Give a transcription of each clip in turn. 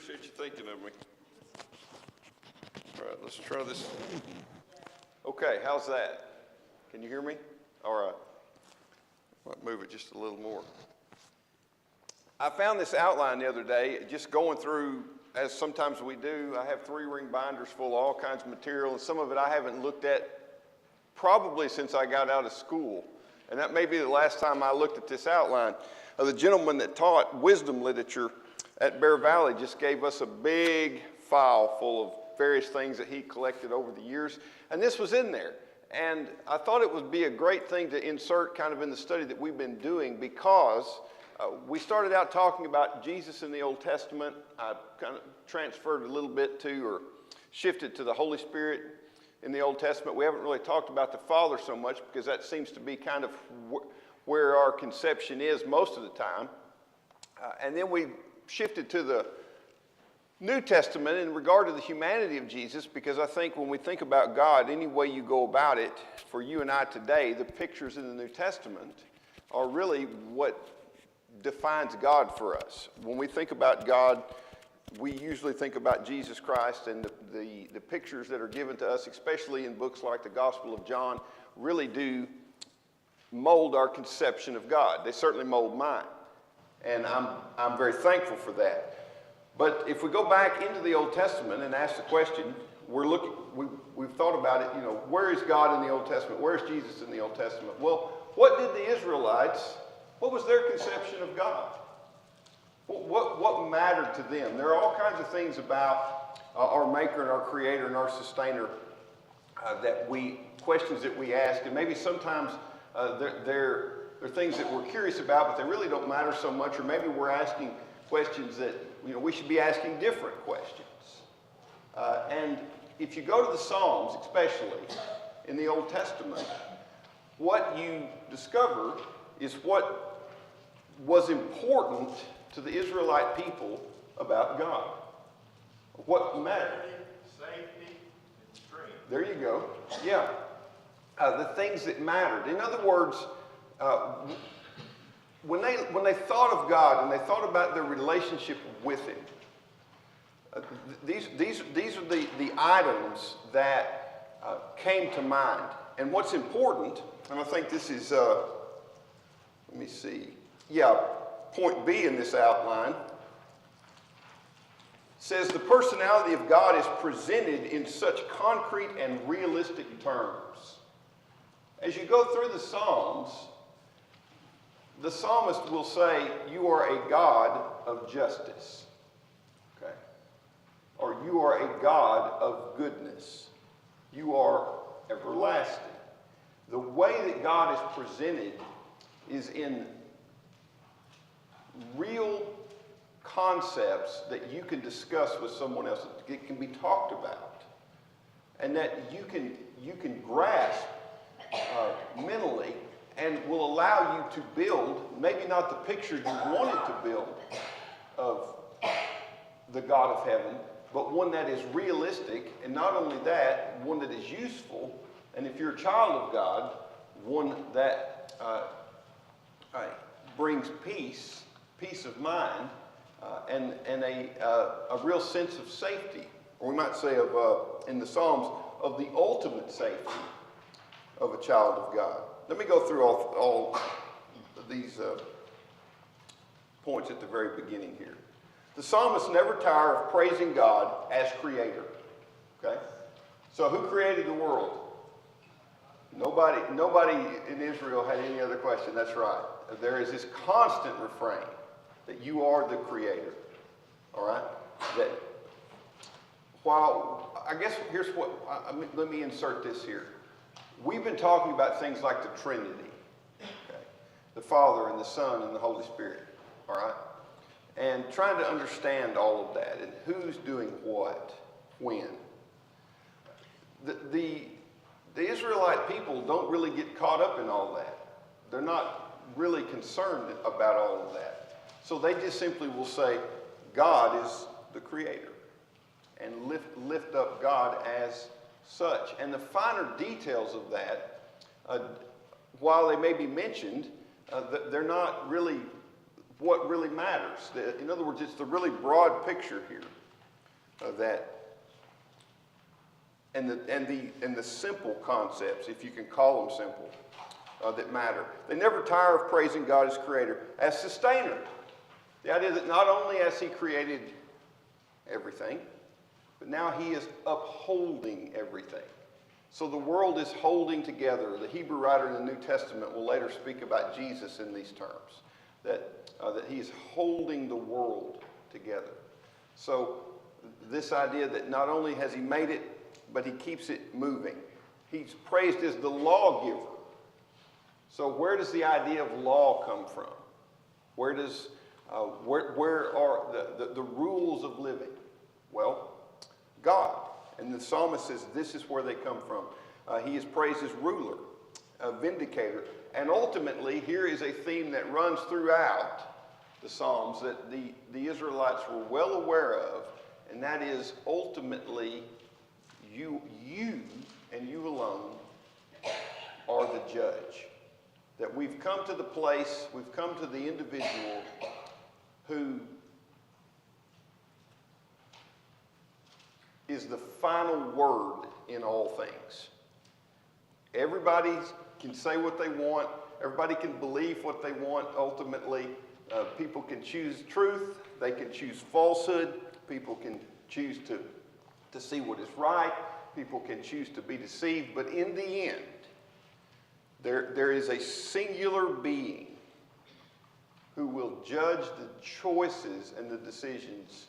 appreciate you thinking of me. All right, let's try this. Okay, how's that? Can you hear me? All right. Might move it just a little more. I found this outline the other day, just going through, as sometimes we do. I have 3-ring binders full of all kinds of material, and some of it I haven't looked at probably since I got out of school. And that may be the last time I looked at this outline. The gentleman that taught wisdom literature at Bear Valley just gave us a big file full of various things that he collected over the years, and this was in there. And I thought it would be a great thing to insert kind of in the study that we've been doing, because we started out talking about Jesus in the Old Testament. I kind of transferred a little bit to, or shifted to, the Holy Spirit in the Old Testament. We haven't really talked about the Father so much, because that seems to be kind of where our conception is most of the time. And then we shifted to the New Testament in regard to the humanity of Jesus, because I think when we think about God, any way you go about it, for you and I today, the pictures in the New Testament are really what defines God for us. When we think about God, we usually think about Jesus Christ, and the pictures that are given to us, especially in books like the Gospel of John, really do mold our conception of God. They certainly mold mine, and I'm very thankful for that. But if we go back into the Old Testament and ask the question, we've thought about it, where is God in the Old Testament? Where is Jesus in the Old Testament? Well, what did the Israelites, what was their conception of God? What mattered to them? There are all kinds of things about our Maker and our Creator and our Sustainer questions that we ask, and maybe sometimes they're things that we're curious about, but they really don't matter so much, or maybe we're asking questions that we should be asking different questions. And if you go to the Psalms, especially in the Old Testament, what you discover is what was important to the Israelite people about God. What mattered? Safety and strength. There you go. Yeah. The things that mattered. In other words, when they thought of God and they thought about their relationship with Him, these are the items that came to mind. And what's important, and I think this is, let me see, point B in this outline, says the personality of God is presented in such concrete and realistic terms. As you go through the Psalms, the psalmist will say, you are a God of justice, okay? Or you are a God of goodness. You are everlasting. The way that God is presented is in real concepts that you can discuss with someone else. It can be talked about, and that you can grasp mentally, and will allow you to build, maybe not the picture you wanted to build of the God of heaven, but one that is realistic, and not only that, one that is useful, and if you're a child of God, one that brings peace of mind, and a real sense of safety, or we might say in the Psalms, of the ultimate safety of a child of God. Let me go through all of these points at the very beginning here. The psalmist never tire of praising God as creator. Okay? So who created the world? Nobody in Israel had any other question. That's right. There is this constant refrain that you are the creator. All right? That while, I guess here's what, let me insert this here. We've been talking about things like the Trinity, okay? The Father and the Son and the Holy Spirit, all right? And trying to understand all of that and who's doing what, when. The Israelite people don't really get caught up in all that. They're not really concerned about all of that. So they just simply will say, God is the creator, and lift up God as such. And the finer details of that, while they may be mentioned, they're not really what really matters. In other words, it's the really broad picture here. and the simple concepts, if you can call them simple, that matter. They never tire of praising God as creator, as sustainer. The idea that not only has he created everything, but now he is upholding everything. So the world is holding together. The Hebrew writer in the New Testament will later speak about Jesus in these terms, that he is holding the world together. So this idea that not only has he made it, but he keeps it moving. He's praised as the lawgiver. So where does the idea of law come from? Where are the rules of living? Well, God. And the psalmist says this is where they come from. He is praised as ruler, a vindicator. And ultimately, here is a theme that runs throughout the Psalms that the Israelites were well aware of, and that is ultimately you and you alone are the judge. That we've come to the place, we've come to the individual who is the final word in all things. Everybody can say what they want. Everybody can believe what they want. Ultimately, people can choose truth. They can choose falsehood. People can choose to see what is right. People can choose to be deceived. But in the end, there is a singular being who will judge the choices and the decisions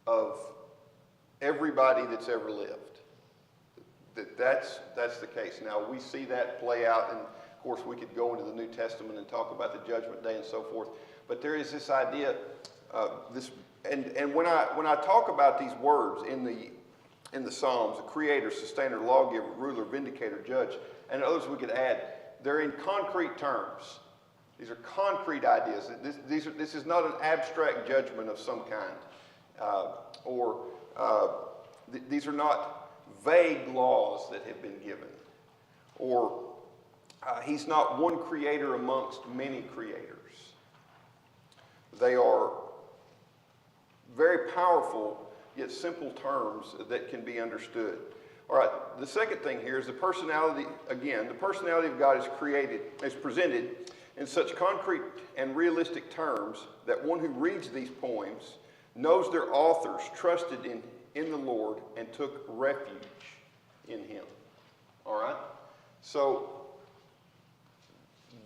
of everybody that's ever lived. That's the case. Now, we see that play out, and of course we could go into the New Testament and talk about the judgment day and so forth, but there is this idea, and when I talk about these words in the Psalms, the creator, sustainer, lawgiver, ruler, vindicator, judge, and others we could add, they're in concrete terms. These are concrete ideas. This is not an abstract judgment of some kind, these are not vague laws that have been given, or he's not one creator amongst many creators. They are very powerful yet simple terms that can be understood. All right, the second thing here is the personality. Again, the personality of God is presented in such concrete and realistic terms that one who reads these poems knows their authors trusted in the Lord and took refuge in him. All right? So,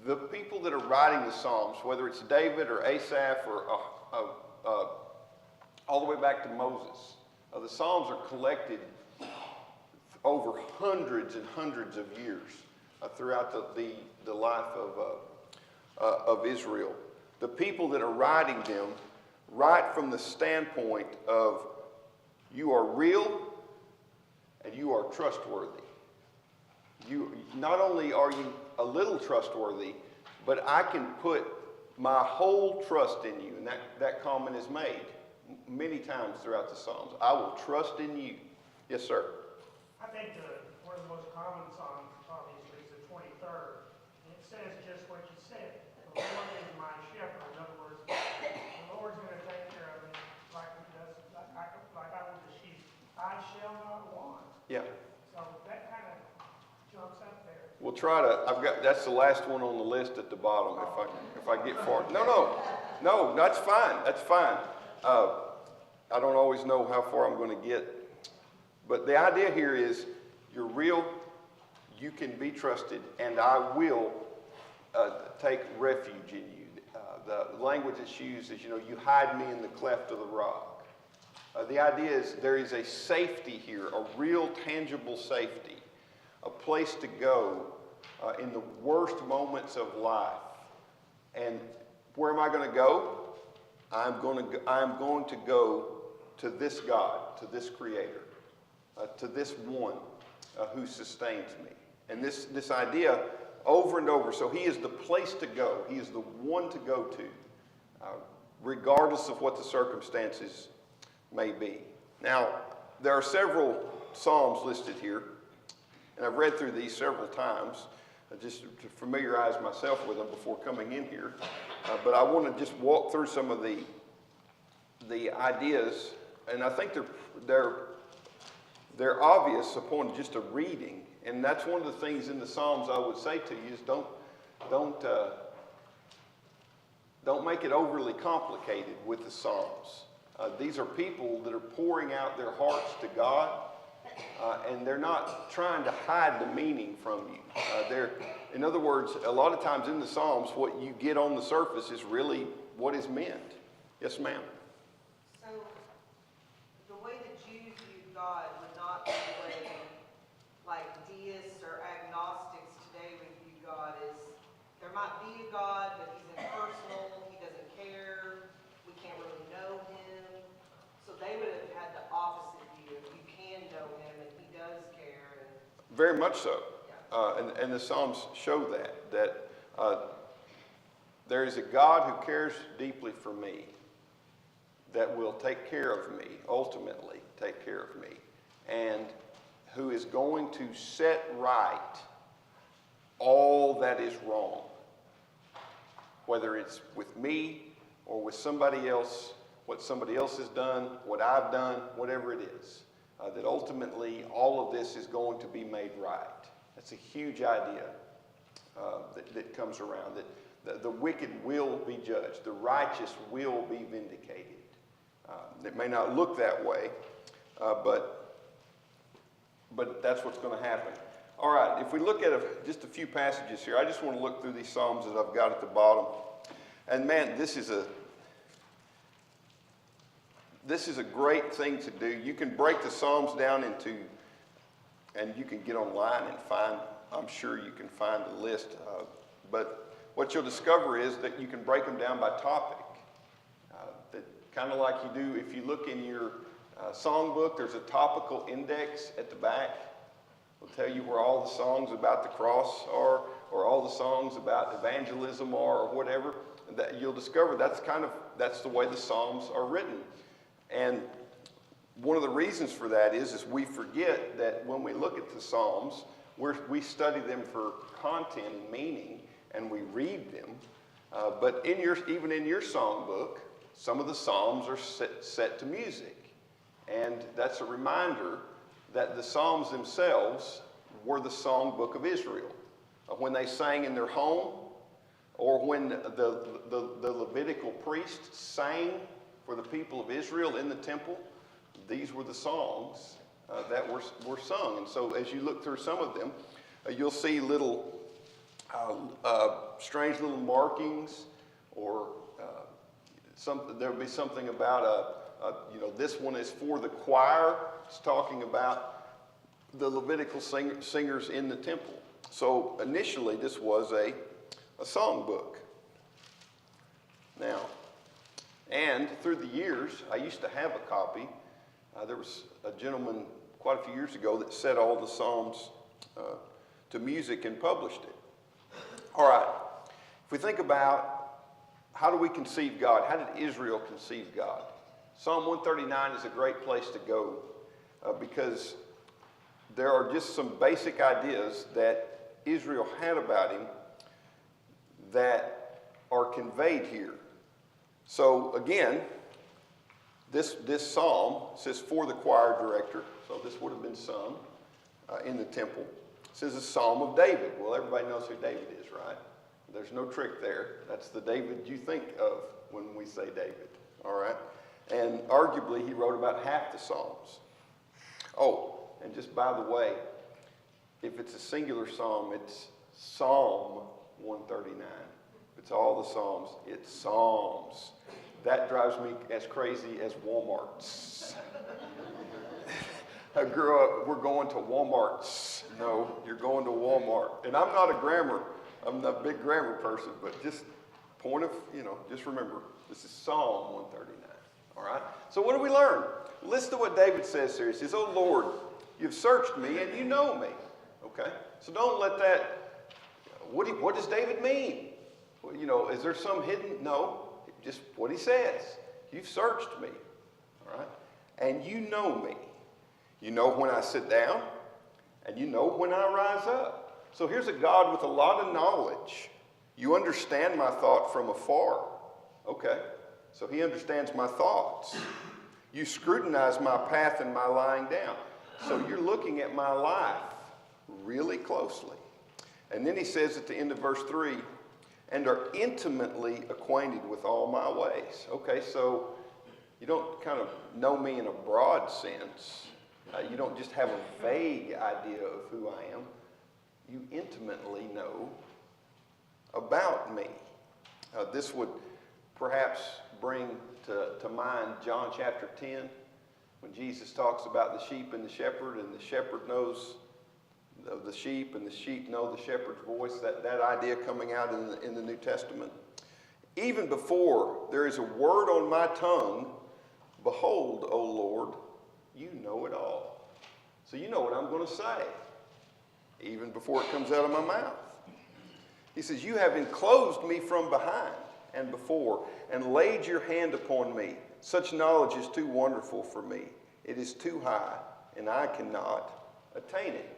the people that are writing the Psalms, whether it's David or Asaph or all the way back to Moses, the Psalms are collected over hundreds and hundreds of years throughout the life of Israel. The people that are writing them write from the standpoint of you are real and you are trustworthy. Not only are you a little trustworthy, but I can put my whole trust in you. And that comment is made many times throughout the Psalms. I will trust in you. Yes, sir. I think one of the most common songs, obviously, is the 23rd. And it says just what you said. The Lord is my shepherd. In other words, the Lord's going to take care of me like he does, like I was the sheep. I shall not want. Yeah. So that kind of jumps up there. We'll try to. That's the last one on the list at the bottom. If I get far. No. That's fine. That's fine. I don't always know how far I'm going to get. But the idea here is you're real, you can be trusted, and I will take refuge in you. The language that's used is, you hide me in the cleft of the rock. The idea is there is a safety here, a real tangible safety, a place to go in the worst moments of life. And where am I going to go? I'm going to go to this God, to this Creator. To this one who sustains me. And this idea over and over. So he is the place to go. He is the one to go to, regardless of what the circumstances may be. Now, there are several Psalms listed here, and I've read through these several times just to familiarize myself with them before coming in here. But I want to just walk through some of the ideas and I think they're obvious upon just a reading. And that's one of the things in the Psalms I would say to you is don't make it overly complicated with the Psalms. These are people that are pouring out their hearts to God, and they're not trying to hide the meaning from you. In other words, a lot of times in the Psalms, what you get on the surface is really what is meant. Yes, ma'am. So, the way the Jews view God would not be the way, like, deists or agnostics today would view God. Is there might be a God, but he's impersonal, he doesn't care, we can't really know him. So they would have had the opposite view. You can know him, and he does care. Very much so. And the Psalms show that there is a God who cares deeply for me, that will take care of me, ultimately take care of me, and who is going to set right all that is wrong, whether it's with me or with somebody else, what somebody else has done, what I've done, whatever it is, that ultimately all of this is going to be made right. That's a huge idea that comes around, that the wicked will be judged, the righteous will be vindicated. It may not look that way, but that's what's going to happen. All right, if we look at just a few passages here, I just want to look through these Psalms that I've got at the bottom. And man, this is a great thing to do. You can break the Psalms down into, and you can get online and find, I'm sure you can find a list. But what you'll discover is that you can break them down by topic. Kind of like you do if you look in your songbook, there's a topical index at the back. It'll tell you where all the songs about the cross are, or all the songs about evangelism are, or whatever. And that you'll discover that's the way the Psalms are written. And one of the reasons for that is we forget that when we look at the Psalms, we study them for content and meaning, and we read them. But even in your songbook, some of the Psalms are set to music. And that's a reminder that the Psalms themselves were the songbook of Israel. When they sang in their home, or when the Levitical priests sang for the people of Israel in the temple, these were the songs that were sung. And so as you look through some of them, you'll see little strange little markings, or there'll be something about this one is for the choir. It's talking about the Levitical singers in the temple. So initially this was a songbook. Now, and through the years, I used to have a copy. There was a gentleman quite a few years ago that set all the Psalms to music and published it. All right, if we think about how do we conceive God? How did Israel conceive God? Psalm 139 is a great place to go because there are just some basic ideas that Israel had about him that are conveyed here. So again, this psalm says for the choir director, so this would have been sung in the temple. It says a psalm of David. Well, everybody knows who David is, right? There's no trick there. That's the David you think of when we say David, all right? And arguably, he wrote about half the Psalms. Oh, and just by the way, if it's a singular psalm, it's Psalm 139. If it's all the Psalms, it's Psalms. That drives me as crazy as Walmart's. I grew up, we're going to Walmart's. No, you're going to Walmart. And I'm not a big grammar person, but just just remember, this is Psalm 139. All right? So what do we learn? Listen to what David says here. He says, "Oh Lord, you've searched me and you know me." Okay? So don't let that, what does David mean? Well, is there some hidden? No, just what he says. You've searched me. All right? And you know me. You know when I sit down, and you know when I rise up. So here's a God with a lot of knowledge. You understand my thought from afar. Okay, so he understands my thoughts. You scrutinize my path and my lying down. So you're looking at my life really closely. And then he says at the end of verse 3, and are intimately acquainted with all my ways. Okay, so you don't kind of know me in a broad sense. You don't just have a vague idea of who I am. You intimately know about me. This would perhaps bring to mind John chapter 10, when Jesus talks about the sheep and the shepherd knows the sheep, and the sheep know the shepherd's voice, that idea coming out in the New Testament. Even before there is a word on my tongue, behold, O Lord, you know it all. So you know what I'm going to say, even before it comes out of my mouth. He says, you have enclosed me from behind and before, and laid your hand upon me. Such knowledge is too wonderful for me. It is too high, and I cannot attain it.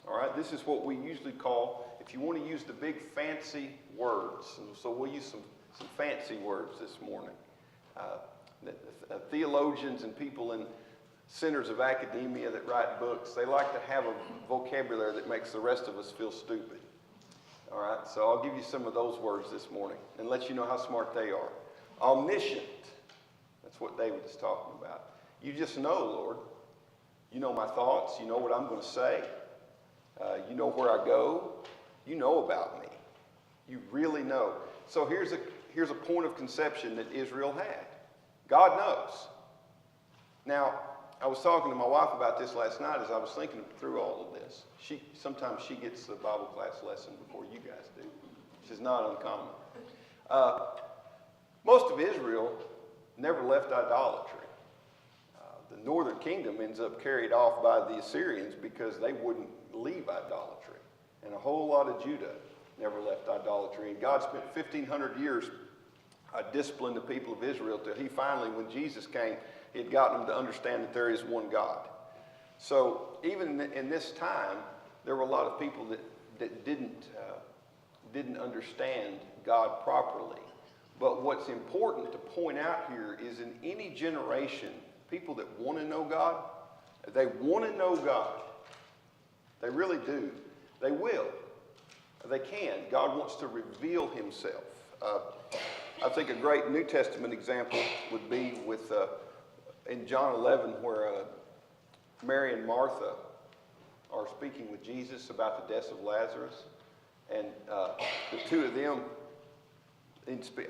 All right, this is what we usually call, if you want to use the big fancy words, and so we'll use some fancy words this morning. Theologians and people in centers of academia that write books, they like to have a vocabulary that makes the rest of us feel stupid. All right, so I'll give you some of those words this morning and let you know how smart they are. Omniscient, that's what David is talking about. You just know, Lord. You know my thoughts. You know what I'm going to say. You know where I go. You know about me. You really know. So here's a point of conception that Israel had. God knows. Now, I was talking to my wife about this last night as I was thinking through all of this. Sometimes she gets the Bible class lesson before you guys do, which is not uncommon. Most of Israel never left idolatry. The northern kingdom ends up carried off by the Assyrians because they wouldn't leave idolatry. And a whole lot of Judah never left idolatry. And God spent 1,500 years disciplining the people of Israel till he finally, when Jesus came, he had gotten them to understand that there is one God. So even in this time, there were a lot of people that didn't understand God properly. But what's important to point out here is in any generation, people that want to know God, they want to know God. They really do. They will. They can. God wants to reveal himself. I think a great New Testament example would be with in John 11, where Mary and Martha are speaking with Jesus about the death of Lazarus. And the two of them,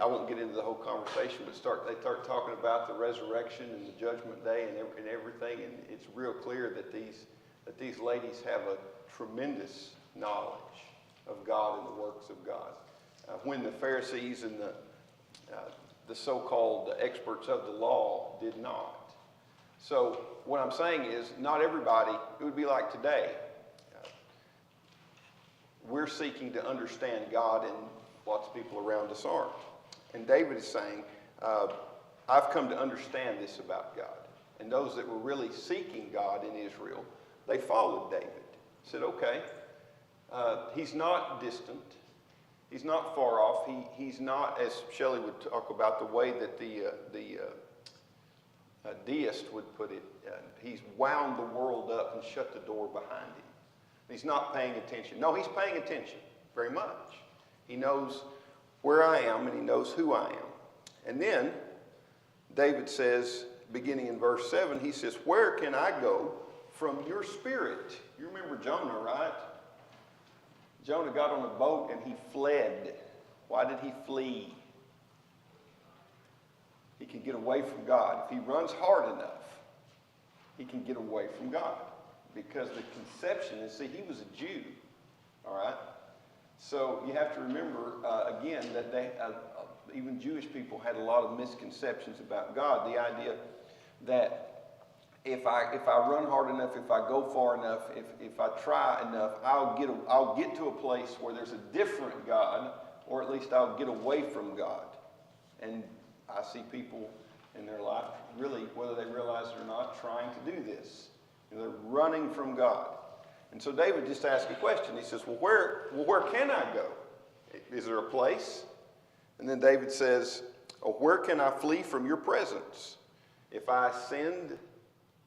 I won't get into the whole conversation, but they start talking about the resurrection and the judgment day and everything. And it's real clear that these ladies have a tremendous knowledge of God and the works of God. When the Pharisees and the so-called experts of the law did not. So what I'm saying is, not everybody, it would be like today. We're seeking to understand God, and lots of people around us aren't. And David is saying, I've come to understand this about God. And those that were really seeking God in Israel, they followed David. Said, okay, he's not distant. He's not far off. He's not, as Shelley would talk about, the way that the deist would put it, he's wound the world up and shut the door behind him. He's not paying attention. No, he's paying attention very much. He knows where I am and he knows who I am. And then David says, beginning in verse 7, he says, where can I go from your spirit? You remember Jonah, right? Jonah got on a boat and he fled. Why did he flee? He can get away from God. If he runs hard enough, he can get away from God. Because the conception is, see, he was a Jew, all right? So you have to remember, again, that even Jewish people had a lot of misconceptions about God. The idea that if I run hard enough, if I go far enough, if I try enough, I'll get to a place where there's a different God, or at least I'll get away from God. And I see people in their life, really, whether they realize it or not, trying to do this. They're running from God. And so David just asked a question. He says, well, where can I go? Is there a place? And then David says, oh, where can I flee from your presence? If I ascend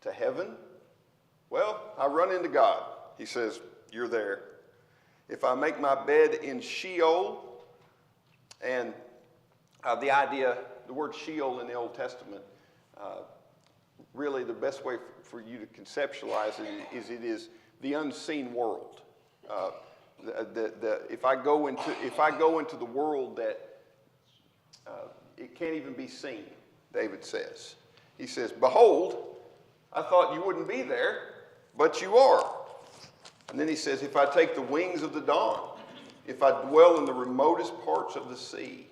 to heaven, well, I run into God. He says, you're there. If I make my bed in Sheol, and the word Sheol in the Old Testament, really the best way for you to conceptualize it is the unseen world. If I go into the world that it can't even be seen, David says. He says, behold, I thought you wouldn't be there, but you are. And then he says, if I take the wings of the dawn, if I dwell in the remotest parts of the sea,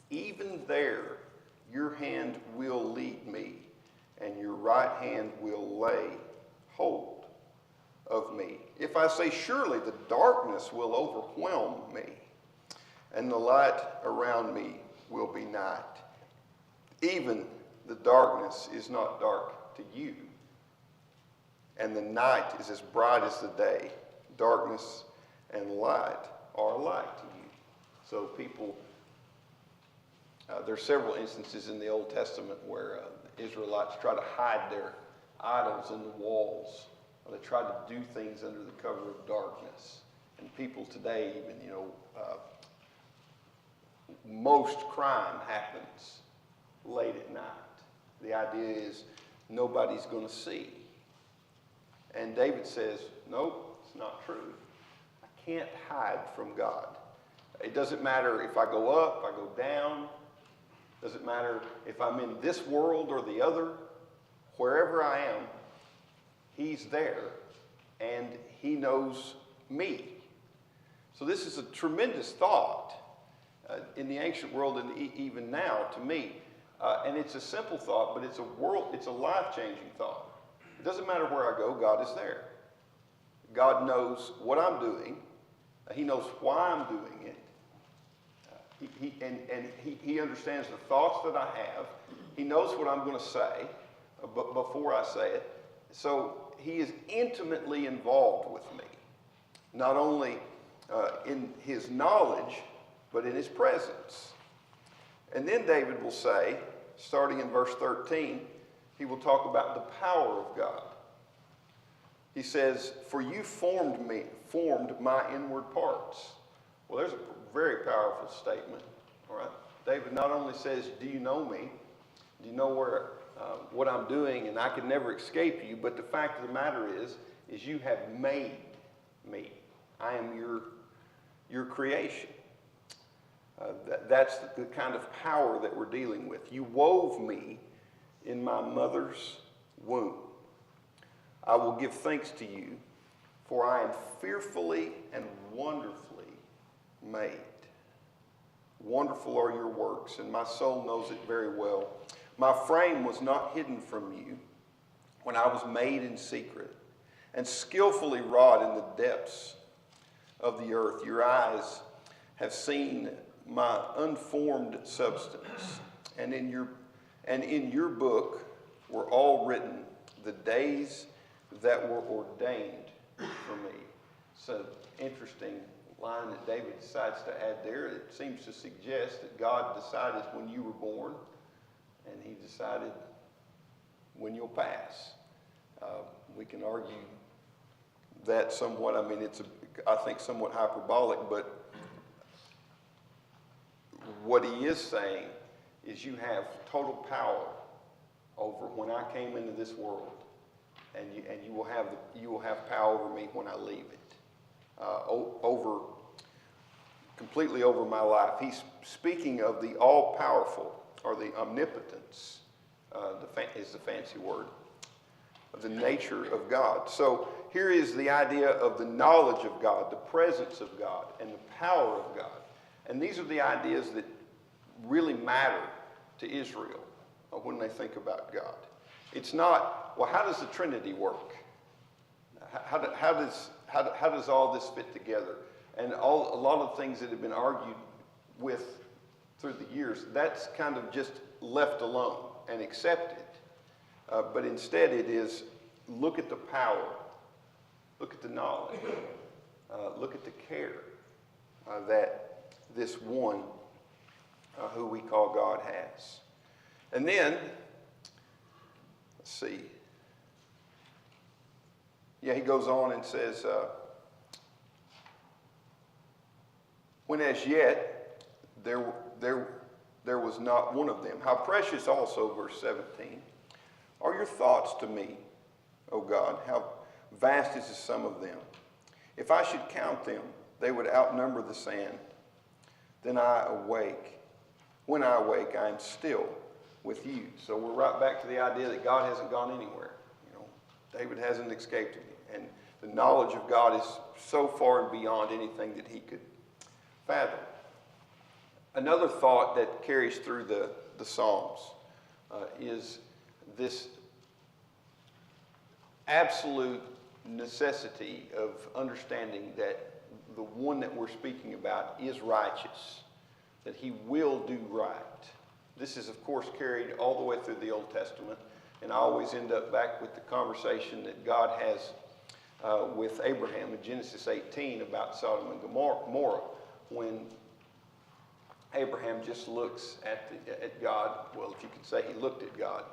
even there your hand will lead me, and your right hand will lay hold of me. If I say, surely the darkness will overwhelm me, and the light around me will be night. Even the darkness is not dark to you, and the night is as bright as the day. Darkness and light are alike to you. So people, there are several instances in the Old Testament where the Israelites try to hide their idols in the walls. Or they try to do things under the cover of darkness. And people today even, most crime happens late at night. The idea is nobody's going to see. And David says, nope, it's not true. I can't hide from God. It doesn't matter if I go up, I go down. It doesn't matter if I'm in this world or the other. Wherever I am, He's there, and He knows me. So this is a tremendous thought in the ancient world and even now to me. And it's a simple thought, but it's a life-changing thought. It doesn't matter where I go, God is there. God knows what I'm doing. He knows why I'm doing it. He understands the thoughts that I have. He knows what I'm going to say before I say it. So He is intimately involved with me, not only in His knowledge, but in His presence. And then David will say, starting in verse 13, he will talk about the power of God. He says, for you formed my inward parts. Well, there's a very powerful statement. All right. David not only says, do you know me? Do you know what I'm doing, and I can never escape you, but the fact of the matter is you have made me. I am your creation. That's the kind of power that we're dealing with. You wove me in my mother's womb. I will give thanks to you, for I am fearfully and wonderfully made. Wonderful are your works, and my soul knows it very well. My frame was not hidden from you when I was made in secret and skillfully wrought in the depths of the earth. Your eyes have seen my unformed substance, and in your book were all written the days that were ordained for me. So interesting line that David decides to add there. It seems to suggest that God decided when you were born, and He decided when you'll pass. We can argue that somewhat. I mean, I think somewhat hyperbolic, but what he is saying is you have total power over when I came into this world, and you will have power over me when I leave it, completely over my life. He's speaking of the all-powerful, or the omnipotence, is the fancy word, of the nature of God. So here is the idea of the knowledge of God, the presence of God, and the power of God. And these are the ideas that really matter to Israel when they think about God. It's not, well, how does the Trinity work? How does all this fit together? And a lot of things that have been argued with through the years, that's kind of just left alone and accepted. But instead it is, look at the power, look at the knowledge, look at the care that this one who we call God has. And then see. Yeah, he goes on and says, when as yet there was not one of them. How precious also, verse 17, are your thoughts to me, O God. How vast is the sum of them. If I should count them, they would outnumber the sand. Then I awake. When I awake, I am still with you. So we're right back to the idea that God hasn't gone anywhere. You know, David hasn't escaped him. And the knowledge of God is so far and beyond anything that he could fathom. Another thought that carries through the Psalms is this absolute necessity of understanding that the one that we're speaking about is righteous, that he will do right. This is, of course, carried all the way through the Old Testament, and I always end up back with the conversation that God has with Abraham in Genesis 18 about Sodom and Gomorrah, when Abraham just looks at God. Well, if you could say he looked at God,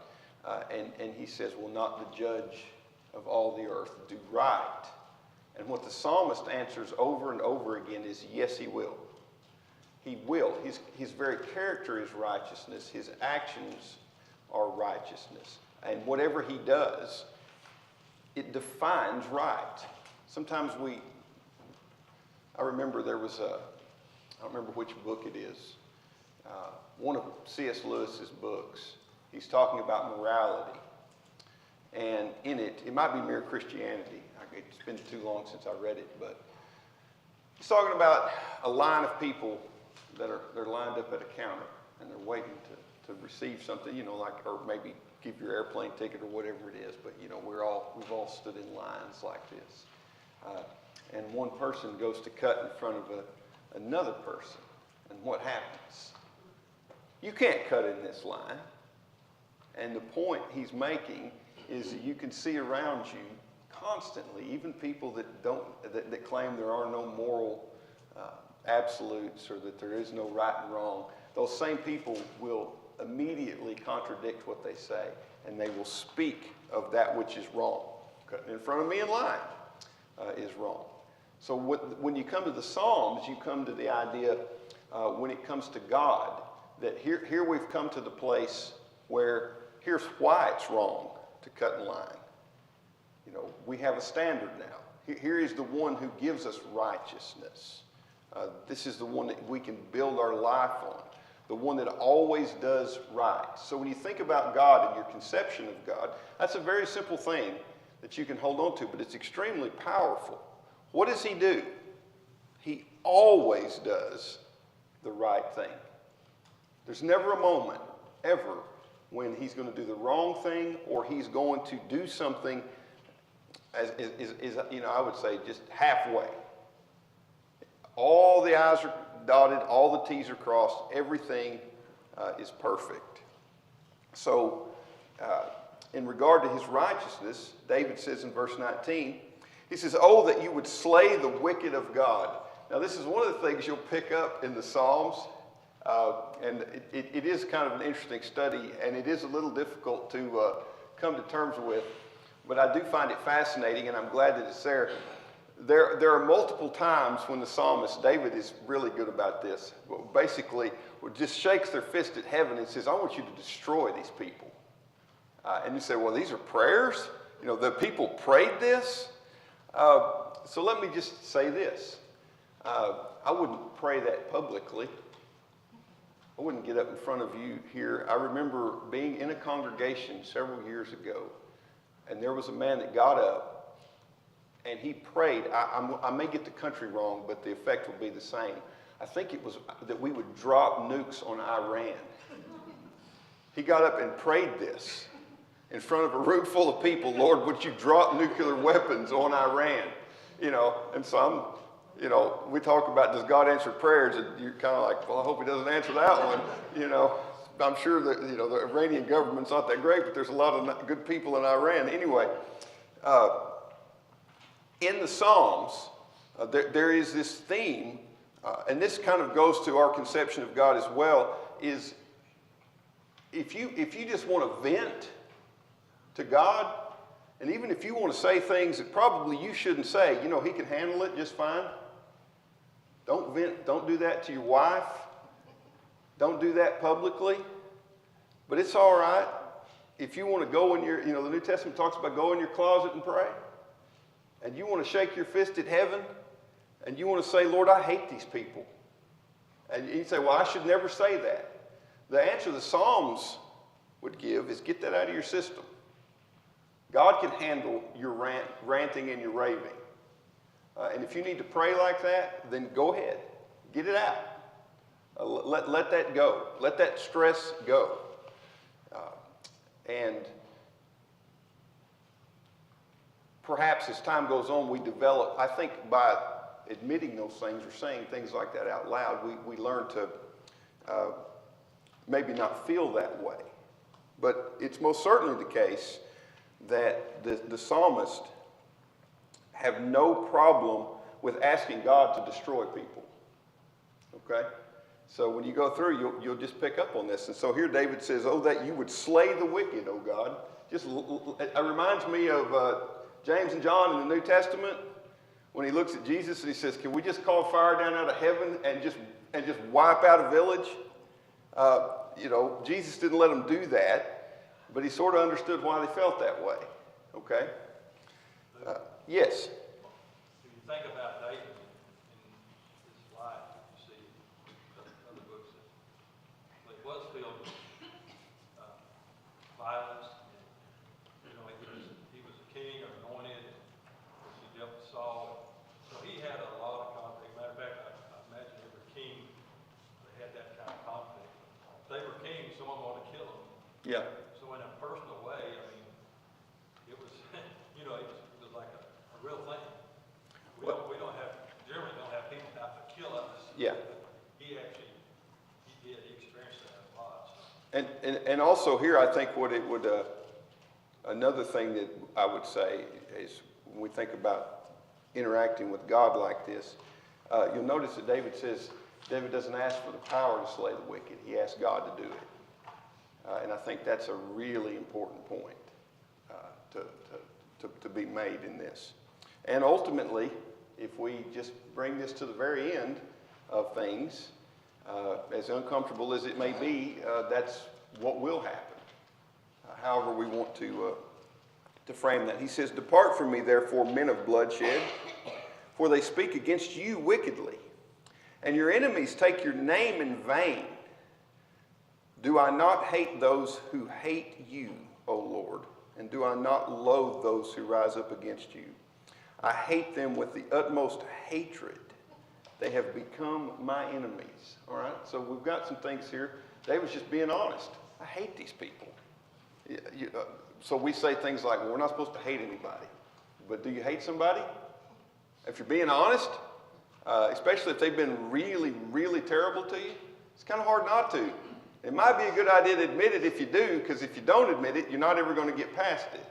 and he says, will not the judge of all the earth do right? And what the psalmist answers over and over again is, yes, he will. He will. His very character is righteousness. His actions are righteousness. And whatever he does, it defines right. Sometimes I remember there was I don't remember which book it is, one of C.S. Lewis's books. He's talking about morality. And in it might be Mere Christianity. It's been too long since I read it, but he's talking about a line of people they're lined up at a counter and they're waiting to receive something, you know, like, or maybe give your airplane ticket or whatever it is. But you know, we've all stood in lines like this, and one person goes to cut in front of another person, and what happens? You can't cut in this line. And the point he's making is that you can see around you constantly, even people that claim there are no moral absolutes or that there is no right and wrong, those same people will immediately contradict what they say, and they will speak of that which is wrong. Cutting in front of me in line is wrong. So when you come to the Psalms, you come to the idea, when it comes to God, that here we've come to the place where here's why it's wrong to cut in line. You know, we have a standard now. Here is the one who gives us righteousness. This is the one that we can build our life on, the one that always does right. So when you think about God and your conception of God, that's a very simple thing that you can hold on to, but it's extremely powerful. What does he do? He always does the right thing. There's never a moment, ever, when he's going to do the wrong thing or he's going to do something I would say just halfway. All the I's are dotted, all the T's are crossed, everything is perfect. So in regard to his righteousness, David says in verse 19, he says, oh, that you would slay the wicked of God. Now this is one of the things you'll pick up in the Psalms, and it is kind of an interesting study, and it is a little difficult to come to terms with, but I do find it fascinating, and I'm glad that it's there. There are multiple times when the psalmist, David is really good about this, basically just shakes their fist at heaven and says, I want you to destroy these people. And you say, well, these are prayers? You know, the people prayed this? So let me just say this. I wouldn't pray that publicly. I wouldn't get up in front of you here. I remember being in a congregation several years ago, and there was a man that got up, and he prayed. I may get the country wrong, but the effect will be the same. I think it was that we would drop nukes on Iran. He got up and prayed this in front of a room full of people. Lord, would you drop nuclear weapons on Iran? You know, and so we talk about, does God answer prayers? And you're kind of like, well, I hope he doesn't answer that one. You know, I'm sure that, the Iranian government's not that great, but there's a lot of good people in Iran. Anyway, in the Psalms, there is this theme, and this kind of goes to our conception of God as well, is if you just want to vent, to God. And even if you want to say things that probably you shouldn't say, you know, he can handle it just fine. Don't vent, don't do that to your wife. Don't do that publicly. But it's all right if you want to go in your, you know, the New Testament talks about go in your closet and pray. And you want to shake your fist at heaven. And you want to say, Lord, I hate these people. And you say, well, I should never say that. The answer the Psalms would give is get that out of your system. God can handle your ranting and your raving. And if you need to pray like that, then go ahead. Get it out. Let that go. Let that stress go. And perhaps as time goes on, we develop, I think by admitting those things or saying things like that out loud, we learn to maybe not feel that way. But it's most certainly the case that the psalmist have no problem with asking God to destroy people. Okay? So when you go through, you'll just pick up on this. And so here David says, oh, that you would slay the wicked, O God. It reminds me of James and John in the New Testament when he looks at Jesus and he says, can we just call fire down out of heaven and just wipe out a village? You know, Jesus didn't let them do that, but he sort of understood why they felt that way. Okay? Yes? If you think about David in his life, you see other books that it was filled with violence. And, you know, he was a king or anointed, as he dealt with Saul. So he had a lot of conflict. Matter of fact, I imagine every king that had that kind of conflict. If they were kings, someone wanted to kill them. Yeah. So in a personal way, I mean, it was, you know, it was like a real thing. Generally don't have people have to kill us. Yeah. He experienced that a lot. So. And also here, I think what it would, another thing that I would say is when we think about interacting with God like this, you'll notice that David says, David doesn't ask for the power to slay the wicked. He asks God to do it. And I think that's a really important point to be made in this. And ultimately, if we just bring this to the very end of things, as uncomfortable as it may be, that's what will happen. However we want to frame that. He says, depart from me, therefore, men of bloodshed, for they speak against you wickedly, and your enemies take your name in vain. Do I not hate those who hate you, O Lord? And do I not loathe those who rise up against you? I hate them with the utmost hatred. They have become my enemies. All right? So we've got some things here. David's just being honest. I hate these people. So we say things like, well, we're not supposed to hate anybody. But do you hate somebody? If you're being honest, especially if they've been really, really terrible to you, it's kind of hard not to. It might be a good idea to admit it if you do, because if you don't admit it, you're not ever going to get past it.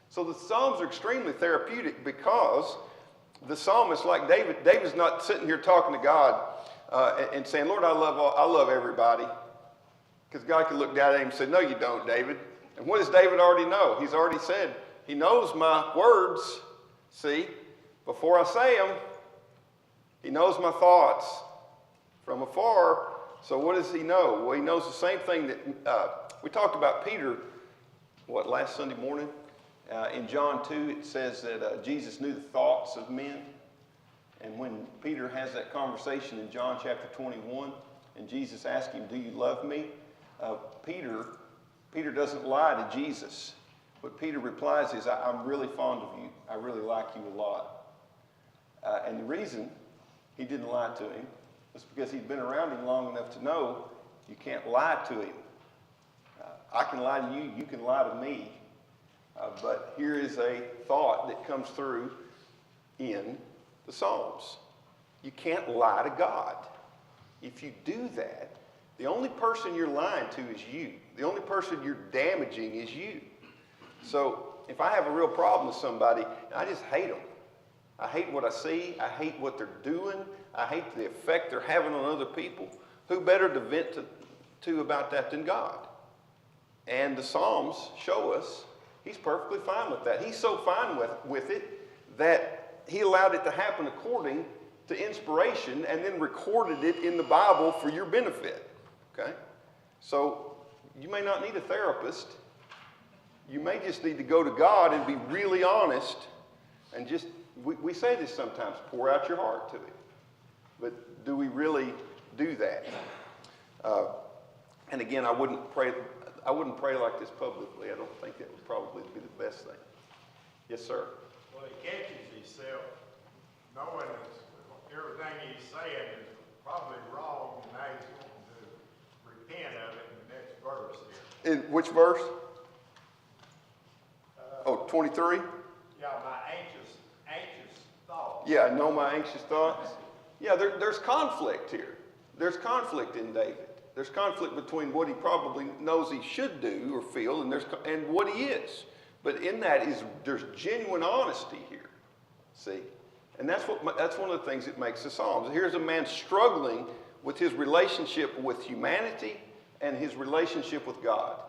So the Psalms are extremely therapeutic because the psalmist, like David's not sitting here talking to God and saying, Lord, I love everybody. Because God could look down at him and say, no, you don't, David. And what does David already know? He's already said, he knows my words. See, before I say them, he knows my thoughts from afar. So what does he know? Well, he knows the same thing that we talked about Peter, last Sunday morning? In John 2, it says that Jesus knew the thoughts of men. And when Peter has that conversation in John chapter 21, and Jesus asks him, do you love me? Peter doesn't lie to Jesus. What Peter replies is, I'm really fond of you. I really like you a lot. And the reason he didn't lie to him was because he'd been around him long enough to know you can't lie to him. I can lie to you, you can lie to me. But here is a thought that comes through in the Psalms. You can't lie to God. If you do that, the only person you're lying to is you. The only person you're damaging is you. So if I have a real problem with somebody, I just hate them. I hate what I see. I hate what they're doing. I hate the effect they're having on other people. Who better to vent to about that than God? And the Psalms show us He's perfectly fine with that. He's so fine with it that he allowed it to happen according to inspiration and then recorded it in the Bible for your benefit. Okay? So you may not need a therapist. You may just need to go to God and be really honest and just, we say this sometimes, pour out your heart to Him. But do we really do that? And again, I wouldn't pray like this publicly. I don't think that would probably be the best thing. Yes, sir. Well, he catches himself knowing that everything he's saying is probably wrong, and now he's going to repent of it in the next verse here. In which verse? 23? Yeah, my anxious thoughts. Yeah, I know my anxious thoughts. Yeah, there's conflict here. There's conflict in David. There's conflict between what he probably knows he should do or feel and what he is. But in that there's genuine honesty here. See? And that's one of the things that makes the Psalms. Here's a man struggling with his relationship with humanity and his relationship with God.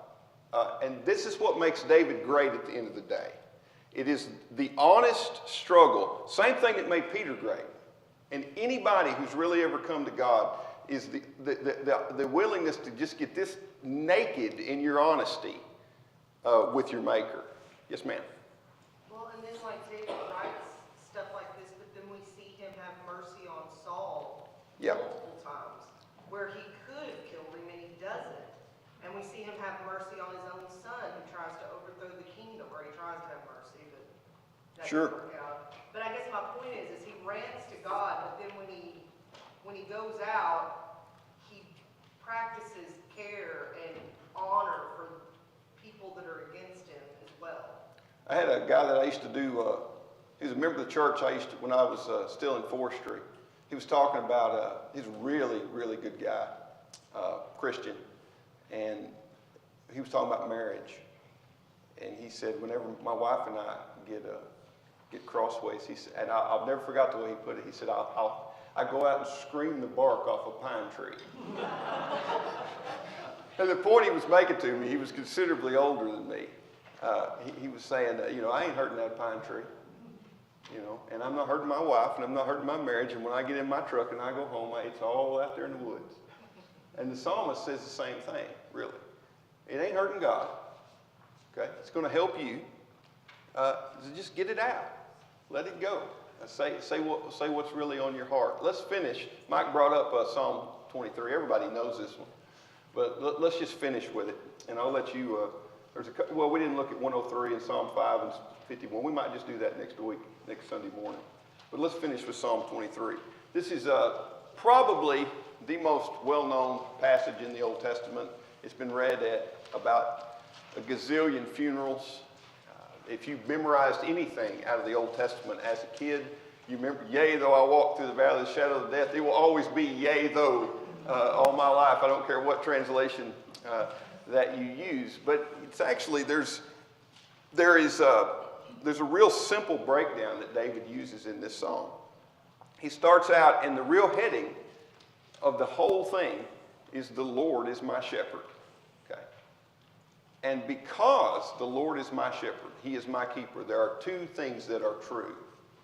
And this is what makes David great at the end of the day. It is the honest struggle. Same thing that made Peter great. And anybody who's really ever come to God is the willingness to just get this naked in your honesty with your Maker. Yes, ma'am. Well, and then like David writes stuff like this, but then we see him have mercy on Saul multiple times, where he could have killed him and he doesn't. And we see him have mercy on his own son who tries to overthrow the kingdom, or he tries to have mercy, but that Sure. didn't work out. But I guess my point is he rants to God, but then when he goes out, he practices care and honor for people that are against him as well. I had a guy that I used to do, he was a member of the church when I was still in forestry. He was talking about, he's a really, really good guy, Christian. And he was talking about marriage. And he said, whenever my wife and I get crossways, he said, and I'll never forgot the way he put it. He said, I go out and scream the bark off a pine tree. And the point he was making to me, he was considerably older than me. He was saying, I ain't hurting that pine tree. And I'm not hurting my wife, and I'm not hurting my marriage. And when I get in my truck and I go home, it's all out there in the woods. And the psalmist says the same thing, really. It ain't hurting God. Okay? It's going to help you. So just get it out. Let it go. Say what's really on your heart. Let's finish. Mike brought up Psalm 23. Everybody knows this one. But let's just finish with it. And I'll let you, we didn't look at 103 and Psalm 5 and 51. We might just do that next week, next Sunday morning. But let's finish with Psalm 23. This is probably the most well-known passage in the Old Testament. It's been read at about a gazillion funerals. If you memorized anything out of the Old Testament as a kid, you remember, yea, though I walk through the valley of the shadow of death, it will always be yea, though, all my life. I don't care what translation that you use. But it's actually, there's a real simple breakdown that David uses in this psalm. He starts out, and the real heading of the whole thing is the Lord is my shepherd. Okay? And because the Lord is my shepherd, He is my keeper, there are two things that are true,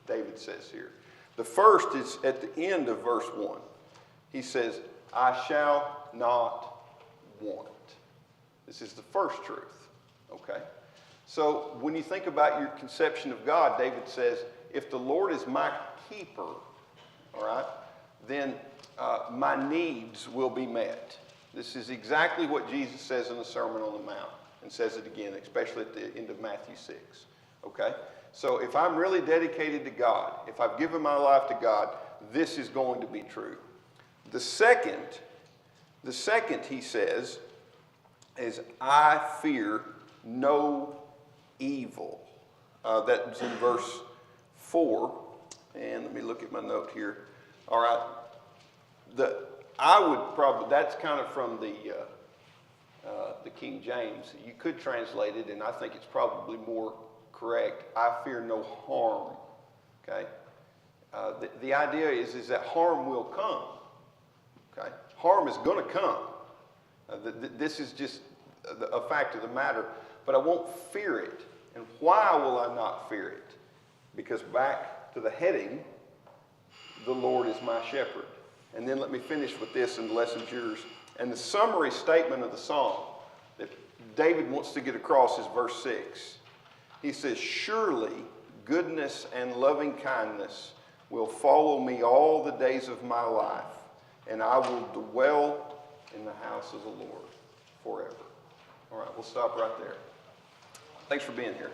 David says here. The first is at the end of verse 1. He says, I shall not want. This is the first truth. Okay? So when you think about your conception of God, David says, if the Lord is my keeper, all right, then my needs will be met. This is exactly what Jesus says in the Sermon on the Mount, and says it again, especially at the end of Matthew 6. Okay? So if I'm really dedicated to God, if I've given my life to God, this is going to be true. The second he says is, I fear no evil. That's in verse 4. And let me look at my note here. All right. That's kind of from the King James. You could translate it, and I think it's probably more correct. I fear no harm. Okay? The idea is that harm will come. Okay? Harm is going to come. This is just a fact of the matter, but I won't fear it. And why will I not fear it? Because back to the heading, the Lord is my shepherd. And then let me finish with this, and the lesson's yours. And the summary statement of the song that David wants to get across is verse 6. He says, surely goodness and loving kindness will follow me all the days of my life, and I will dwell in the house of the Lord forever. All right, we'll stop right there. Thanks for being here.